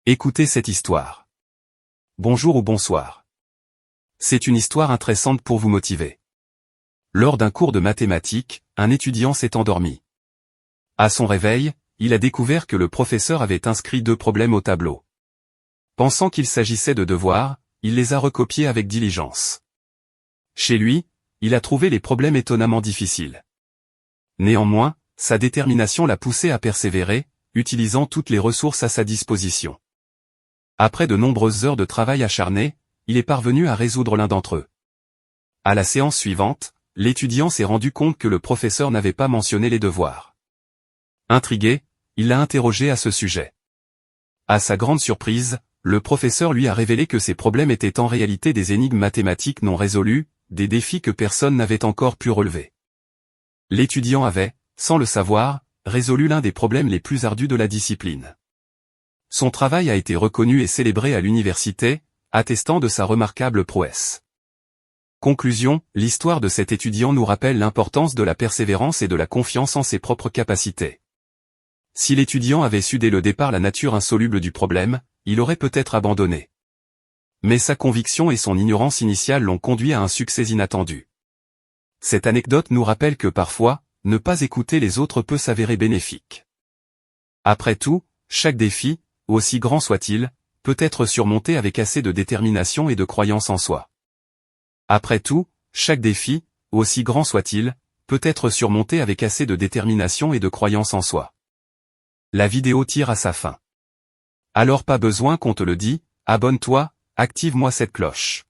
Écoutez cette histoire. Bonjour ou bonsoir. C'est une histoire intéressante pour vous motiver. Lors d'un cours de mathématiques, un étudiant s'est endormi. À son réveil, il a découvert que le professeur avait inscrit 2 problèmes au tableau. Pensant qu'il s'agissait de devoirs, il les a recopiés avec diligence. Chez lui, il a trouvé les problèmes étonnamment difficiles. Néanmoins, sa détermination l'a poussé à persévérer, utilisant toutes les ressources à sa disposition. Après de nombreuses heures de travail acharné, il est parvenu à résoudre l'un d'entre eux. À la séance suivante, l'étudiant s'est rendu compte que le professeur n'avait pas mentionné les devoirs. Intrigué, il l'a interrogé à ce sujet. À sa grande surprise, le professeur lui a révélé que ces problèmes étaient en réalité des énigmes mathématiques non résolues, des défis que personne n'avait encore pu relever. L'étudiant avait, sans le savoir, résolu l'un des problèmes les plus ardus de la discipline. Son travail a été reconnu et célébré à l'université, attestant de sa remarquable prouesse. Conclusion, l'histoire de cet étudiant nous rappelle l'importance de la persévérance et de la confiance en ses propres capacités. Si l'étudiant avait su dès le départ la nature insoluble du problème, il aurait peut-être abandonné. Mais sa conviction et son ignorance initiale l'ont conduit à un succès inattendu. Cette anecdote nous rappelle que parfois, ne pas écouter les autres peut s'avérer bénéfique. Après tout, chaque défi, aussi grand soit-il, peut être surmonté avec assez de détermination et de croyance en soi. Après tout, chaque défi, aussi grand soit-il, peut être surmonté avec assez de détermination et de croyance en soi. La vidéo tire à sa fin. Alors pas besoin qu'on te le dise, abonne-toi, active-moi cette cloche.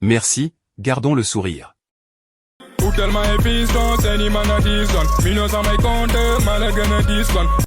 Merci, gardons le sourire.